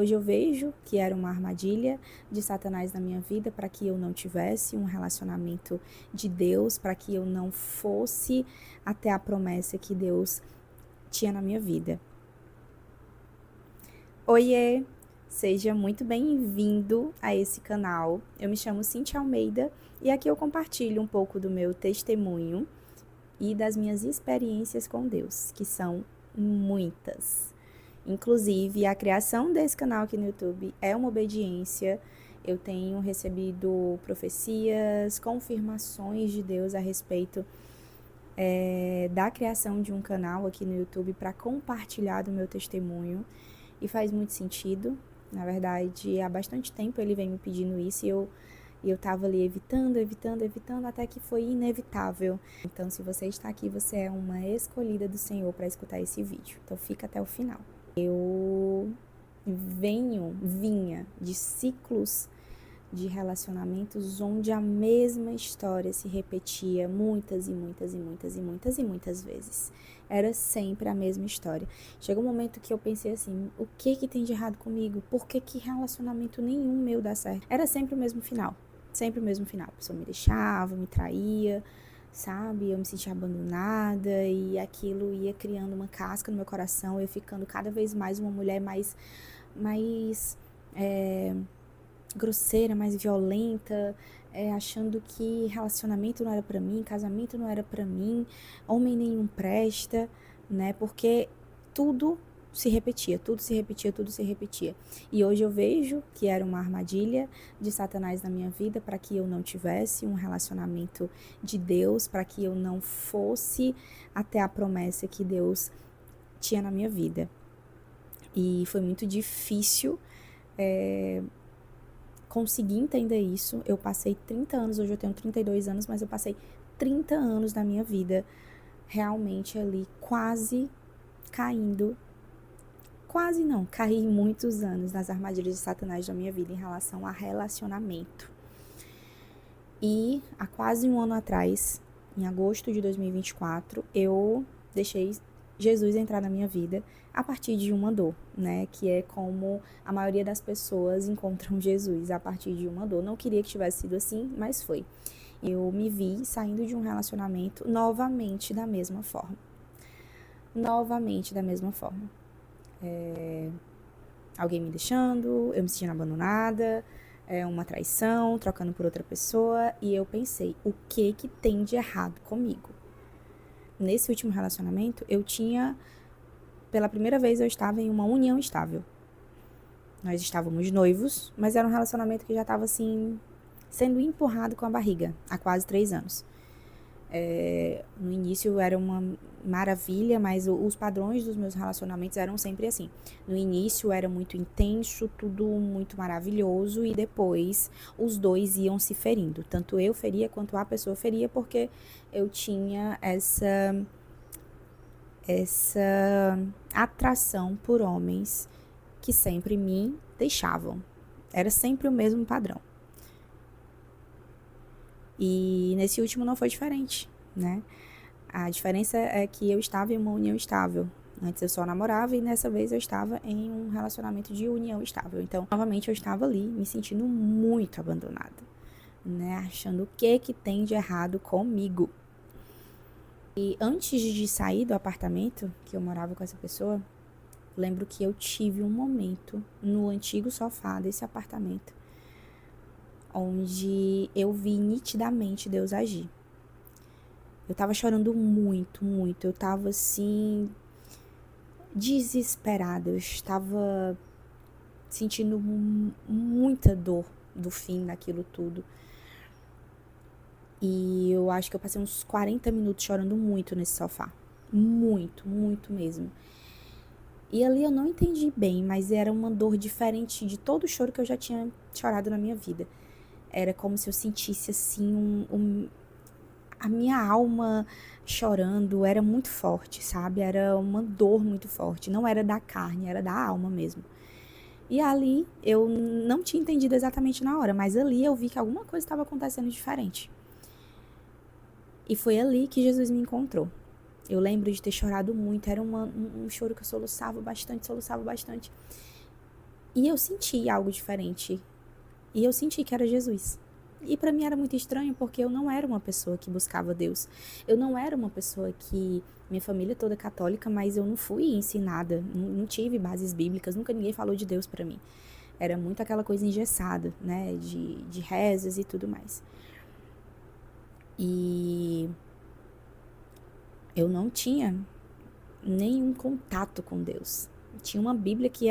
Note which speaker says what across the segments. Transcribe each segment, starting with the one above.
Speaker 1: Hoje eu vejo que era uma armadilha de Satanás na minha vida para que eu não tivesse um relacionamento de Deus, para que eu não fosse até a promessa que Deus tinha na minha vida. Oiê, seja muito bem-vindo a esse canal. Eu me chamo Cintia Almeida e aqui eu compartilho um pouco do meu testemunho e das minhas experiências com Deus, que são muitas. Inclusive, a criação desse canal aqui no YouTube é uma obediência. Eu tenho recebido profecias, confirmações de Deus a respeito da criação de um canal aqui no YouTube para compartilhar do meu testemunho. E faz muito sentido. Na verdade, há bastante tempo ele vem me pedindo isso e eu tava ali evitando, até que foi inevitável. Então, se você está aqui, você é uma escolhida do Senhor para escutar esse vídeo. Então, fica até o final. Eu vinha de ciclos de relacionamentos onde a mesma história se repetia muitas vezes. Era sempre a mesma história. Chegou um momento que eu pensei assim, o que tem de errado comigo? Por que relacionamento nenhum meu dá certo? Era sempre o mesmo final. Sempre o mesmo final. A pessoa me deixava, me traía, sabe? Eu me sentia abandonada e aquilo ia criando uma casca no meu coração, eu ficando cada vez mais uma mulher mais grosseira, mais violenta, achando que relacionamento não era pra mim, casamento não era pra mim, homem nenhum presta, né? Porque tudo se repetia. E hoje eu vejo que era uma armadilha de Satanás na minha vida para que eu não tivesse um relacionamento de Deus, para que eu não fosse até a promessa que Deus tinha na minha vida. E foi muito difícil conseguir entender isso. Eu passei 30 anos, hoje eu tenho 32 anos, mas eu passei 30 anos da minha vida realmente ali quase caindo. Quase não, caí muitos anos nas armadilhas de Satanás da minha vida em relação a relacionamento. E há quase um ano atrás, em agosto de 2024, eu deixei Jesus entrar na minha vida a partir de uma dor, né? Que é como a maioria das pessoas encontram Jesus, a partir de uma dor. Não queria que tivesse sido assim, mas foi. Eu me vi saindo de um relacionamento novamente da mesma forma. Alguém me deixando, eu me sentindo abandonada, uma traição, trocando por outra pessoa, e eu pensei, o que tem de errado comigo? Nesse último relacionamento, pela primeira vez eu estava em uma união estável. Nós estávamos noivos, mas era um relacionamento que já estava assim, sendo empurrado com a barriga, há quase 3 anos. No início era uma maravilha, mas os padrões dos meus relacionamentos eram sempre assim. No início era muito intenso, tudo muito maravilhoso, e depois os dois iam se ferindo. Tanto eu feria quanto a pessoa feria, porque eu tinha essa atração por homens que sempre me deixavam. Era sempre o mesmo padrão. E nesse último não foi diferente, né? A diferença é que eu estava em uma união estável. Antes eu só namorava e nessa vez eu estava em um relacionamento de união estável. Então, novamente eu estava ali me sentindo muito abandonada, né? Achando o que tem de errado comigo. E antes de sair do apartamento que eu morava com essa pessoa, lembro que eu tive um momento no antigo sofá desse apartamento onde eu vi nitidamente Deus agir. Eu tava chorando muito, eu tava assim, desesperada, eu estava sentindo muita dor do fim daquilo tudo. E eu acho que eu passei uns 40 minutos chorando muito nesse sofá. Muito mesmo. E ali eu não entendi bem, mas era uma dor diferente de todo o choro que eu já tinha chorado na minha vida. Era como se eu sentisse assim a minha alma chorando, era muito forte, sabe? Era uma dor muito forte, não era da carne, era da alma mesmo. E ali eu não tinha entendido exatamente na hora, mas ali eu vi que alguma coisa estava acontecendo diferente. E foi ali que Jesus me encontrou. Eu lembro de ter chorado muito, era um choro que eu soluçava bastante. E eu senti algo diferente. E eu senti que era Jesus. E para mim era muito estranho, porque eu não era uma pessoa que buscava Deus. Eu não era uma pessoa que... Minha família toda é católica, mas eu não fui ensinada, não tive bases bíblicas, nunca ninguém falou de Deus para mim. Era muito aquela coisa engessada, né, de rezas e tudo mais. E eu não tinha nenhum contato com Deus. Tinha uma Bíblia que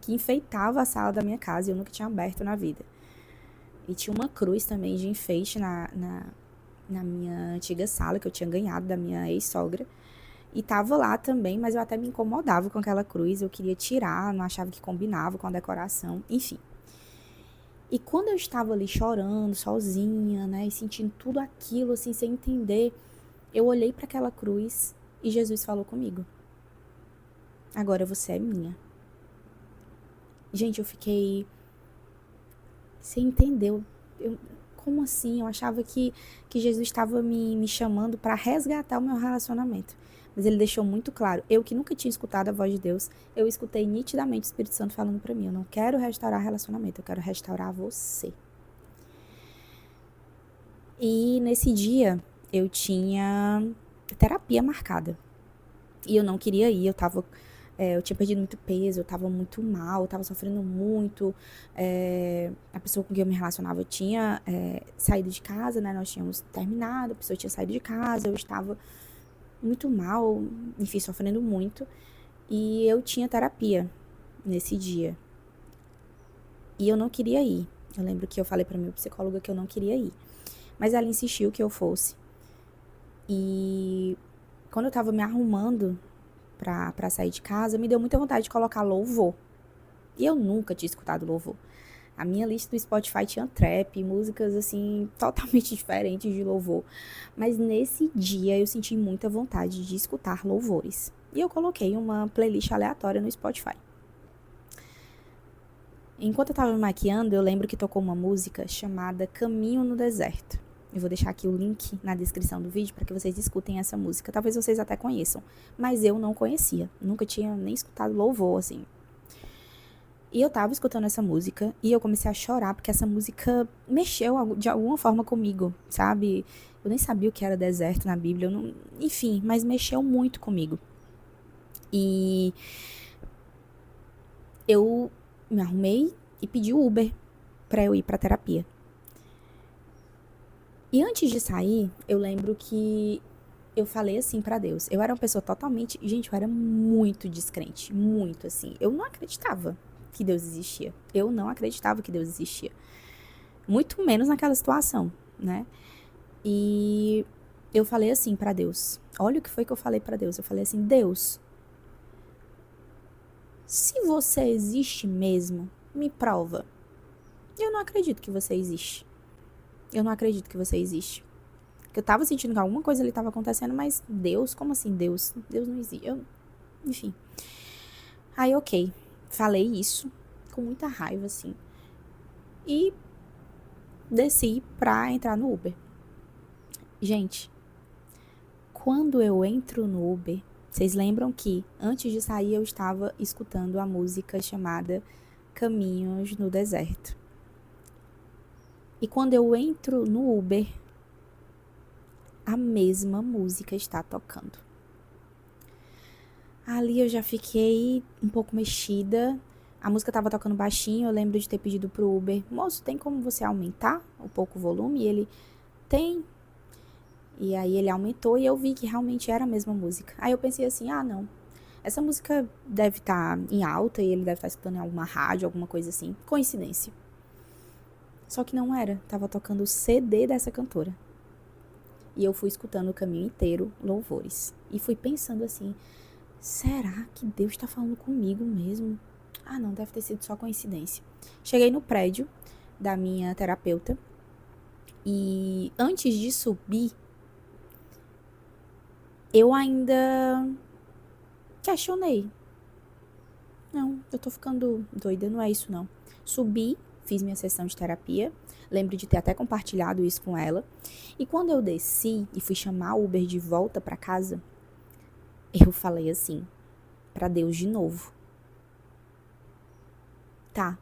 Speaker 1: enfeitava a sala da minha casa e eu nunca tinha aberto na vida. E tinha uma cruz também de enfeite na minha antiga sala, que eu tinha ganhado da minha ex-sogra. E tava lá também, mas eu até me incomodava com aquela cruz, eu queria tirar, não achava que combinava com a decoração, enfim. E quando eu estava ali chorando, sozinha, né, e sentindo tudo aquilo, assim, sem entender, eu olhei para aquela cruz e Jesus falou comigo: agora você é minha. Gente, eu fiquei sem entender. Como assim? Eu achava que Jesus estava me chamando para resgatar o meu relacionamento. Mas ele deixou muito claro. Eu que nunca tinha escutado a voz de Deus, eu escutei nitidamente o Espírito Santo falando para mim: eu não quero restaurar relacionamento, eu quero restaurar você. E nesse dia eu tinha terapia marcada. E eu não queria ir, eu tinha perdido muito peso, eu tava muito mal, eu tava sofrendo muito. A pessoa com quem eu me relacionava tinha saído de casa, né? Nós tínhamos terminado, a pessoa tinha saído de casa, eu estava muito mal, enfim, sofrendo muito. E eu tinha terapia nesse dia. E eu não queria ir. Eu lembro que eu falei pra minha psicóloga que eu não queria ir. Mas ela insistiu que eu fosse. E quando eu tava me arrumando pra sair de casa, me deu muita vontade de colocar louvor. E eu nunca tinha escutado louvor. A minha lista do Spotify tinha trap, músicas assim, totalmente diferentes de louvor. Mas nesse dia eu senti muita vontade de escutar louvores. E eu coloquei uma playlist aleatória no Spotify. Enquanto eu tava me maquiando, eu lembro que tocou uma música chamada Caminho no Deserto. Eu vou deixar aqui o link na descrição do vídeo para que vocês escutem essa música. Talvez vocês até conheçam, mas eu não conhecia. Nunca tinha nem escutado louvor, assim. E eu tava escutando essa música e eu comecei a chorar porque essa música mexeu de alguma forma comigo, sabe? Eu nem sabia o que era deserto na Bíblia, enfim, mas mexeu muito comigo. E eu me arrumei e pedi o Uber pra eu ir pra terapia. E antes de sair, eu lembro que eu falei assim pra Deus. Eu era uma pessoa totalmente... Gente, eu era muito descrente. Muito, assim. Eu não acreditava que Deus existia. Eu não acreditava que Deus existia. Muito menos naquela situação, né? E eu falei assim pra Deus. Olha o que foi que eu falei pra Deus. Eu falei assim: Deus, se você existe mesmo, me prova. Eu não acredito que você existe. Eu não acredito que você existe. Eu tava sentindo que alguma coisa ali tava acontecendo, mas Deus, como assim Deus? Deus não existe. Enfim. Aí, ok. Falei isso com muita raiva, assim. E desci pra entrar no Uber. Gente, quando eu entro no Uber, vocês lembram que antes de sair eu estava escutando a música chamada Caminhos no Deserto. E quando eu entro no Uber, a mesma música está tocando. Ali eu já fiquei um pouco mexida. A música estava tocando baixinho. Eu lembro de ter pedido pro Uber: moço, tem como você aumentar um pouco o volume? E ele: tem. E aí ele aumentou e eu vi que realmente era a mesma música. Aí eu pensei assim: ah, não, essa música deve estar em alta e ele deve estar escutando em alguma rádio, alguma coisa assim. Coincidência. Só que não era. Tava tocando o CD dessa cantora. E eu fui escutando o caminho inteiro louvores. E fui pensando assim: será que Deus está falando comigo mesmo? Ah, não, deve ter sido só coincidência. Cheguei no prédio da minha terapeuta. E antes de subir, eu ainda questionei. Não, eu tô ficando doida, não é isso não. Subi, fiz minha sessão de terapia. Lembro de ter até compartilhado isso com ela. E quando eu desci e fui chamar o Uber de volta pra casa, eu falei assim pra Deus de novo: Tá,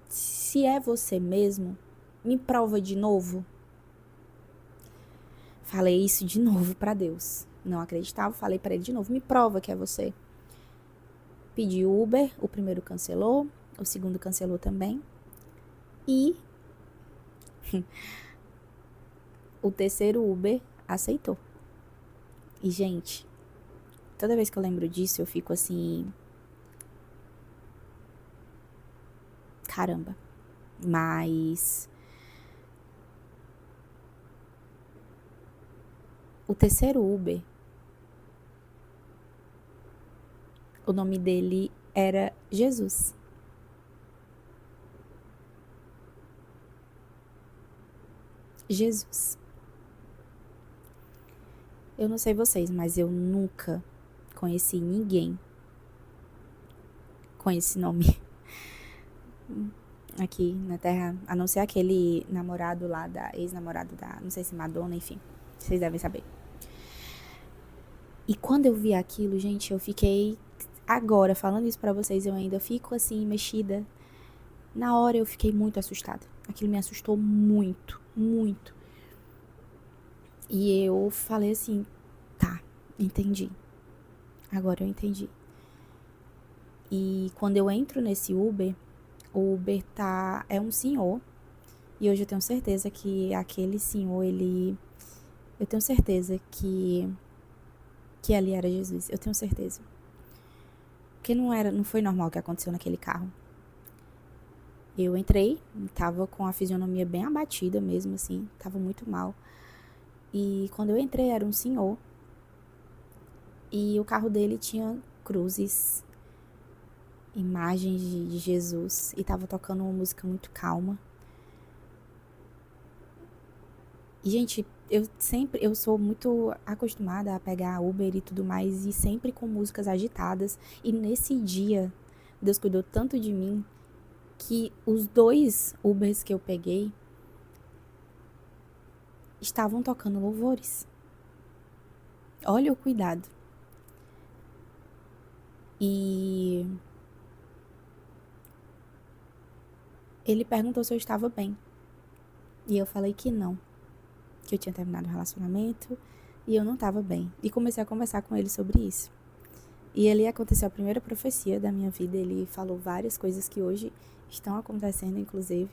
Speaker 1: se é você mesmo, me prova de novo. Falei isso de novo pra Deus. Não acreditava, falei pra ele de novo, me prova que é você. Pedi Uber, o primeiro cancelou, o segundo cancelou também. E o terceiro Uber aceitou. E, gente, toda vez que eu lembro disso, eu fico assim... Caramba. Mas... o terceiro Uber, o nome dele era Jesus. Jesus. Eu não sei vocês, mas eu nunca conheci ninguém com esse nome aqui na Terra, a não ser aquele namorado lá ex-namorado da, não sei se Madonna, enfim, vocês devem saber. E quando eu vi aquilo, gente, eu fiquei, agora falando isso pra vocês, eu ainda fico assim, mexida. Na hora eu fiquei muito assustada. Aquilo me assustou muito, muito. E eu falei assim, tá, entendi. Agora eu entendi. E quando eu entro nesse Uber, o Uber é um senhor. E hoje eu tenho certeza que aquele senhor, eu tenho certeza que ali era Jesus. Eu tenho certeza. Porque não foi normal o que aconteceu naquele carro. Eu entrei, tava com a fisionomia bem abatida mesmo, assim, tava muito mal. E quando eu entrei era um senhor. E o carro dele tinha cruzes, imagens de Jesus. E tava tocando uma música muito calma. E, gente, eu sou muito acostumada a pegar Uber e tudo mais, e sempre com músicas agitadas. E nesse dia, Deus cuidou tanto de mim, que os 2 Ubers que eu peguei estavam tocando louvores. Olha o cuidado. E ele perguntou se eu estava bem. E eu falei que não. Que eu tinha terminado o relacionamento e eu não estava bem. E comecei a conversar com ele sobre isso. E ali aconteceu a primeira profecia da minha vida. Ele falou várias coisas que hoje estão acontecendo, inclusive.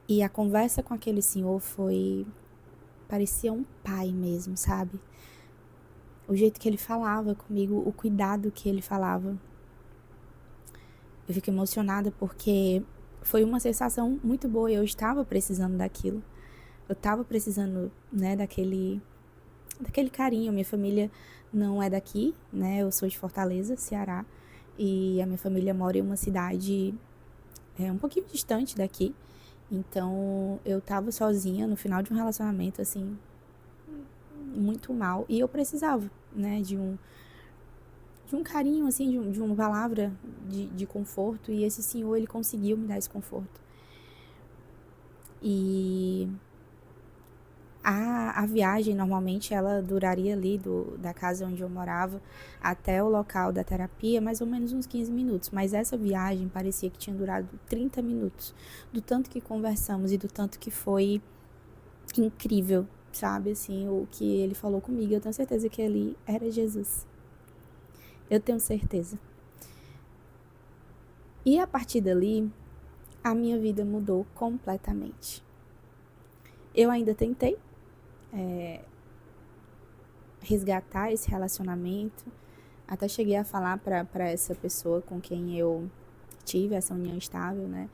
Speaker 1: E a conversa com aquele senhor parecia um pai mesmo, sabe? O jeito que ele falava comigo, o cuidado que ele falava. Eu fico emocionada porque foi uma sensação muito boa. Eu estava precisando daquilo. Eu estava precisando, né, daquele carinho. Minha família não é daqui, né? Eu sou de Fortaleza, Ceará. E a minha família mora em uma cidade um pouquinho distante daqui. Então, eu tava sozinha no final de um relacionamento, assim, muito mal. E eu precisava, né, de um carinho, assim, de uma palavra de conforto. E esse senhor, ele conseguiu me dar esse conforto. E a viagem, normalmente, ela duraria ali da casa onde eu morava até o local da terapia, mais ou menos uns 15 minutos. Mas essa viagem parecia que tinha durado 30 minutos. Do tanto que conversamos e do tanto que foi incrível, sabe? Assim, o que ele falou comigo. Eu tenho certeza que ele era Jesus. Eu tenho certeza. E a partir dali, a minha vida mudou completamente. Eu ainda tentei resgatar esse relacionamento. Até cheguei a falar para essa pessoa com quem eu tive essa união estável, né?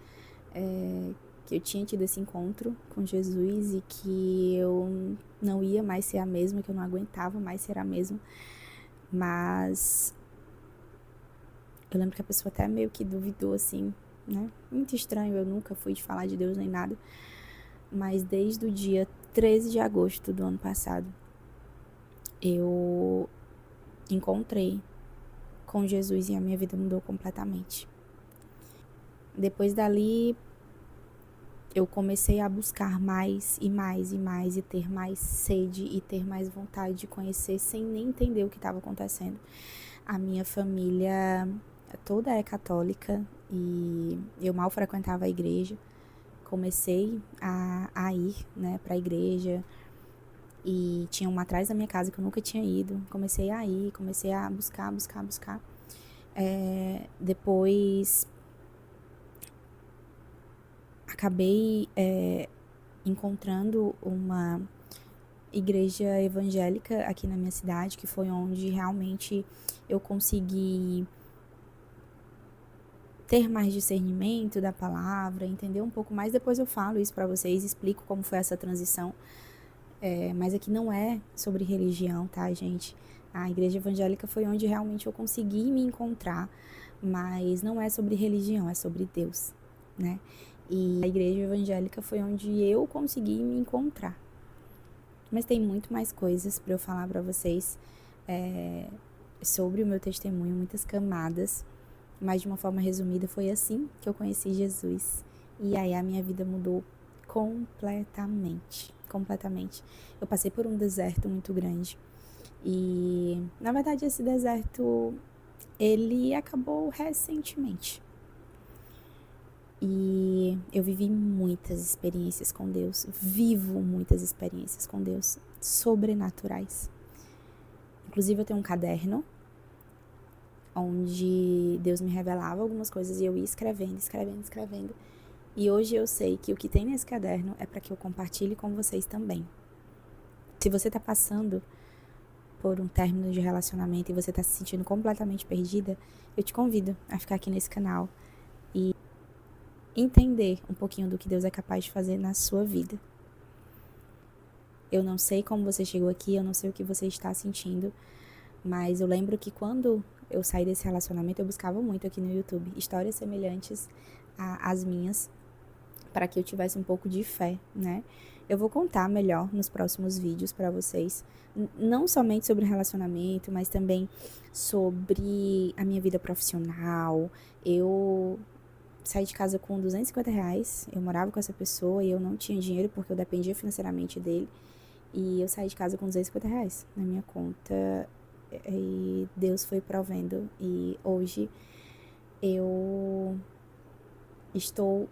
Speaker 1: Que eu tinha tido esse encontro com Jesus e que eu não ia mais ser a mesma, que eu não aguentava mais ser a mesma. Mas eu lembro que a pessoa até meio que duvidou, assim, né? Muito estranho, eu nunca fui de falar de Deus nem nada. Mas desde o dia 13 de agosto do ano passado, eu encontrei com Jesus e a minha vida mudou completamente. Depois dali, eu comecei a buscar mais e mais e mais, e ter mais sede e ter mais vontade de conhecer sem nem entender o que estava acontecendo. A minha família toda é católica e eu mal frequentava a igreja. Comecei a ir, né, para a igreja e tinha uma atrás da minha casa que eu nunca tinha ido. Comecei a ir, comecei a buscar. Depois acabei encontrando uma igreja evangélica aqui na minha cidade, que foi onde realmente eu consegui ter mais discernimento da palavra, entender um pouco mais. Depois eu falo isso para vocês, explico como foi essa transição. Mas aqui não é sobre religião, tá, gente? A igreja evangélica foi onde realmente eu consegui me encontrar, mas não é sobre religião, é sobre Deus, né? E a igreja evangélica foi onde eu consegui me encontrar. Mas tem muito mais coisas para eu falar para vocês sobre o meu testemunho, muitas camadas. Mas de uma forma resumida, foi assim que eu conheci Jesus. E aí a minha vida mudou completamente. Eu passei por um deserto muito grande. E, na verdade, esse deserto, ele acabou recentemente. E eu vivi muitas experiências com Deus. Vivo muitas experiências com Deus sobrenaturais. Inclusive, eu tenho um caderno onde Deus me revelava algumas coisas e eu ia escrevendo. E hoje eu sei que o que tem nesse caderno é para que eu compartilhe com vocês também. Se você está passando por um término de relacionamento e você está se sentindo completamente perdida, eu te convido a ficar aqui nesse canal e entender um pouquinho do que Deus é capaz de fazer na sua vida. Eu não sei como você chegou aqui, eu não sei o que você está sentindo, mas eu lembro que quando eu saí desse relacionamento, eu buscava muito aqui no YouTube histórias semelhantes às minhas, para que eu tivesse um pouco de fé, né? Eu vou contar melhor nos próximos vídeos para vocês, não somente sobre relacionamento, mas também sobre a minha vida profissional. Eu saí de casa com R$250, eu morava com essa pessoa e eu não tinha dinheiro porque eu dependia financeiramente dele. E eu saí de casa com R$250 na minha conta e Deus foi provendo. E hoje eu estou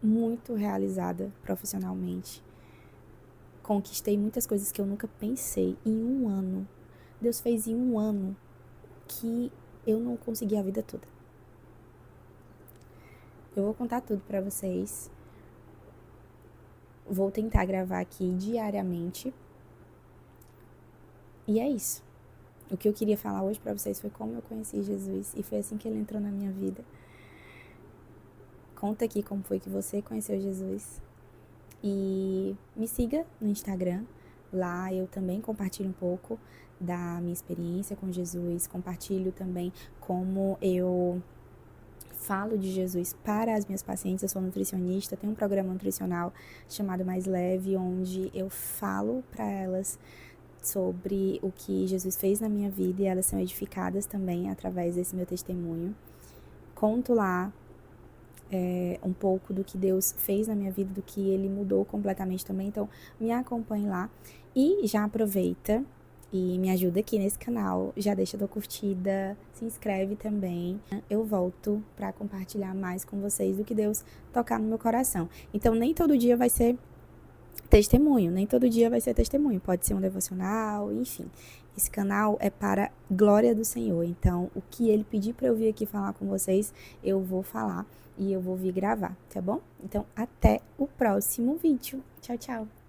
Speaker 1: muito realizada profissionalmente. Conquistei muitas coisas que eu nunca pensei em um ano. Deus fez em um ano que eu não consegui a vida toda. Eu vou contar tudo pra vocês. Vou tentar gravar aqui diariamente. E é isso. O que eu queria falar hoje pra vocês foi como eu conheci Jesus. E foi assim que ele entrou na minha vida. Conta aqui como foi que você conheceu Jesus. E me siga no Instagram. Lá eu também compartilho um pouco da minha experiência com Jesus. Compartilho também como eu falo de Jesus para as minhas pacientes. Eu sou nutricionista, tenho um programa nutricional chamado Mais Leve, onde eu falo para elas sobre o que Jesus fez na minha vida e elas são edificadas também através desse meu testemunho. Conto lá um pouco do que Deus fez na minha vida, do que Ele mudou completamente também. Então, me acompanhe lá e já aproveita e me ajuda aqui nesse canal. Já deixa a tua curtida, se inscreve também. Eu volto para compartilhar mais com vocês do que Deus tocar no meu coração. Então, nem todo dia vai ser testemunho, pode ser um devocional, enfim. Esse canal é para glória do Senhor, então o que Ele pedir para eu vir aqui falar com vocês, eu vou falar e eu vou vir gravar, tá bom? Então até o próximo vídeo, tchau, tchau!